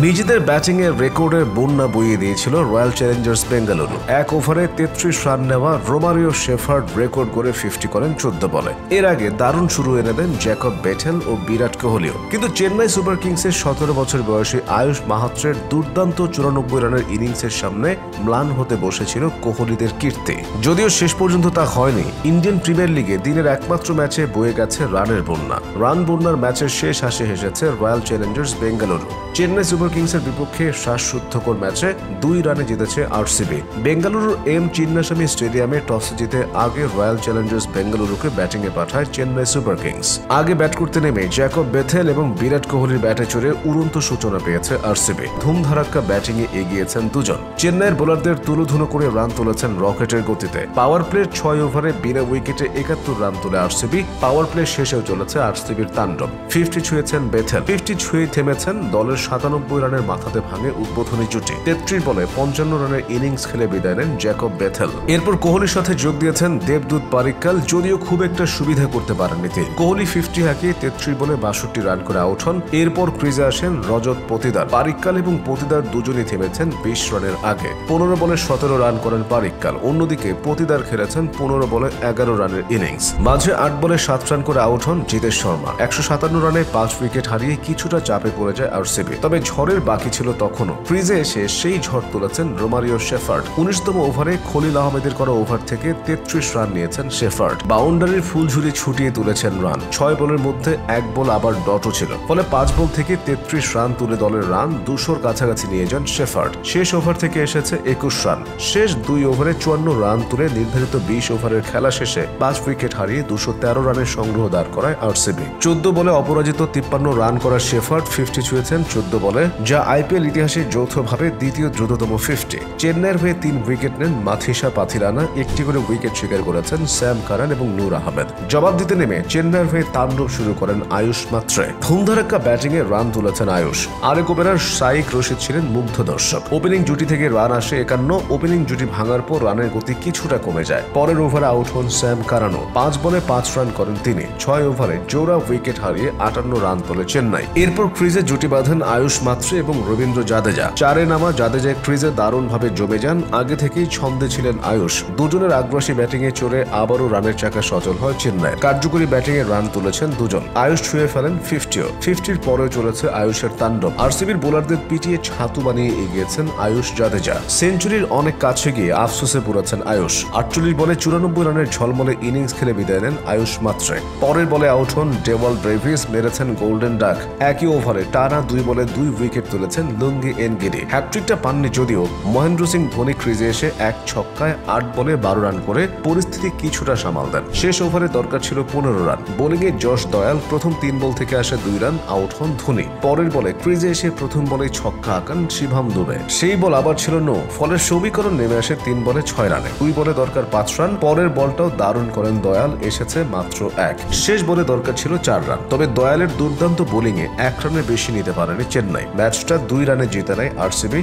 নিজেদের ব্যাটিংয়ের রেকর্ডের বন্যা বইয়ে দিয়েছিল রয়্যাল চ্যালেঞ্জার্স বেঙ্গালুরু। এক ওভারে ৩৩ রান নেওয়া রোমারিও শেফার্ড রেকর্ড করে 50 করেন 14 বলে। এর আগে দারুণ শুরু এনে দেন জ্যাকব বেথেল ও বিরাট কোহলিও। কিন্তু চেন্নাই সুপার কিংসের 17 বছর বয়সী আয়ুষ মাহাত্রের দুর্দান্ত 94 রানের ইনিংসের সামনে ম্লান হতে বসেছিল কোহলিদের কীর্তি। যদিও শেষ পর্যন্ত তা হয়নি। ইন্ডিয়ান প্রিমিয়ার লিগে দিনের একমাত্র ম্যাচে বয়ে গেছে রানের বন্যা। রান বন্যার ম্যাচের শেষ হাসি হেসেছে Royal Challengers Bengaluru. Chennai Super কিংসের বিপক্ষে শ্বাসরুদ্ধকর ম্যাচে 2 রানে জিতেছে আরসিবি। বেঙ্গালুরুর এম চিন্নাস্বামী স্টেডিয়ামে টসে জিতে আগে রয়্যাল চ্যালেঞ্জার্স বেঙ্গালুরুকে ব্যাটিংয়ে পাঠায় চেন্নাই সুপার কিংস। আগে ব্যাট করতে নেমে জ্যাকব বেথেল এবং বিরাট কোহলির ব্যাটে চড়ে উড়ন্ত সূচনা পেয়েছে আরসিবি। ধুমধারাক্কা ব্যাটিংয়ে এগিয়েছেন দুজন। চেন্নাইয়ের বোলারদের তুলোধুনো করে রান তুলেছেন রকেটের গতিতে। পাওয়ার প্লের 6 ওভারে বিনা উইকেটে 71 রান তুলে আরসিবি। পাওয়ার প্লে শেষেও চলেছে আরসিবির তাণ্ডব। 50 ছুঁয়েছেন বেথেল। 50 ছুঁয়ে থেমেছেন দলের 97 রানের মাথাতে ভাঙে উদ্বোধনী জুটি। 33 বলে 55 রানের ইনিংস খেলে বিদায় নেন জ্যাকব বেথেল। এরপর কোহলির সাথে যোগ দিয়েছেন দেবদূত পারিক্কাল, যদিও খুব একটা সুবিধা করতে পারেননি তিনি। কোহলি 50 হাঁকিয়ে 33 বলে 62 রান করে আউট হন। এরপর ক্রিজে আসেন রজত পতিদার। পারিক্কাল এবং পতিদার দুজনই থেমেছেন 20 রানের আগে। 15 বলে 17 রান করেন পারিক্কাল। অন্যদিকে পতিদার খেলেছেন 15 বলে 11 রানের ইনিংস। মাঝে 8 বলে 7 রান করে আউট হন জিতেশ শর্মা। 157 রানে 5 উইকেট হারিয়ে কিছুটা চাপে পড়ে যায় আরসিবি। তবে ঝড়ের বাকি ছিল তখনও। ক্রিজে এসে সেই ঝড় তুলেছেন রোমারিও শেফার্ড। 19তম ওভারে খলিল আহমেদের করা ওভার থেকে 33 রান নিয়েছেন শেফার্ড। বাউন্ডারির ফুলঝুরি ছুটিয়ে তুলেছেন রান। 6 বলের মধ্যে 1 বল আবার ডটও ছিল। ফলে 5 বল থেকে 33 রান তুলে দলের রান 200-র কাছাকাছি নিয়ে যান শেফার্ড। শেষ ওভার থেকে এসেছে 21 রান। শেষ 2 ওভারে 54 রান তুলে নির্ধারিত 20 ওভারের খেলা শেষে 5 উইকেট হারিয়ে 213 রানের সংগ্রহ দাঁড় করায় আরসিবি। 14 বলে অপরাজিত 53 রান করা শেফার্ড 50 ছুঁয়েছেন 14 বলে, যা আইপিএল ইতিহাসে যৌথভাবে দ্বিতীয় দ্রুততম 50। চেন্নাইয়ের হয়ে 3 উইকেট নেন মাথিসা পাথিরানা। একটি করে উইকেট শিকার করেছেন স্যাম কারান এবং নূর আহমেদ। জবাব দিতে নেমে চেন্নাইয়ের হয়ে তাণ্ডব শুরু করেন আয়ুষ মাত্রে। ধুমধারাক্কা ব্যাটিংয়ে রান তুলেছেন আয়ুষ। আরেক ওপেনার শাইক রশিদ ছিলেন মুগ্ধ দর্শক। ওপেনিং জুটি থেকে রান আসে 51। ওপেনিং জুটি ভাঙার পর রানের গতি কিছুটা কমে যায়। পরের ওভারে আউট হন স্যাম কারানো। 5 বলে 5 রান করেন তিনি। 6 ওভারে জোড়া উইকেট হারিয়ে 58 রান তোলে চেন্নাই। এরপর ক্রিজে জুটি বাঁধেন আয়ুষ মাত্রে এবং রবীন্দ্র জাদেজা। 4-এ নামা জাদেজা ক্রিজে দারুণভাবে জমে যান। আগে থেকেই ছন্দে ছিলেন আয়ুষ। দুজনের আগ্রাসী ব্যাটিংয়ে চড়ে আবারও রানের চাকা সচল হয় চেন্নাই। কার্যকরী ব্যাটিংয়ে রান তুলেছেন দুজন। আয়ুষ ছুঁয়ে ফেলেন 50ও। 50-র পরেও চলেছে আয়ুষের তাণ্ডব। আরসিবির বোলারদের পিটিয়ে ছাতু বানিয়ে এগিয়েছেন আয়ুষ জাদেজা। সেঞ্চুরির অনেক কাছে গিয়ে আফসোসে পুরাচ্ছেন আয়ুষ। 48 বলে 94 রানের ঝলমলে ইনিংস খেলে বিদায় নেন আয়ুষ মাত্রে। পরের বলে আউট হন ডেওয়াল ব্রেভিস, মেরেছেন গোল্ডেন ডাক। একই ওভারে টানা 2 বলে 2 উইকেট তুলেছেন লুঙ্গি এনগিরি। হ্যাটট্রিকটা পাননি যদিও মহেন্দ্র সিং ধোনি ক্রিজে এসে 1 ছক্কায় 8 বলে 12 রান করে পরিস্থিতি কিছুটা সামাল দেন। শেষ ওভারে দরকার ছিল 15 রান। বোলিংয়ে যশ দয়াল প্রথম 3 বল থেকে আসে 2 রান, আউট হন ধোনি। পরের বলে ক্রিজে এসে প্রথম বলে ছক্কা আঁকান শিভাম দুবে। সেই বল আবার ছিল নো। ফলে সমীকরণ নেমে আসে 3 বলে 6 রানে। 2 বলে দরকার 5 রান। পরের বলটাও দারুণ করেন দয়াল, এসেছে মাত্র 1। শেষ বলে দরকার ছিল 4 রান। তবে দয়ালের দুর্দান্ত বোলিংয়ে 1 রানের বেশি নিতে পারেনি চেন্নাই। ম্যাচটা 2 রানে জিতে নেয় আরসিবি।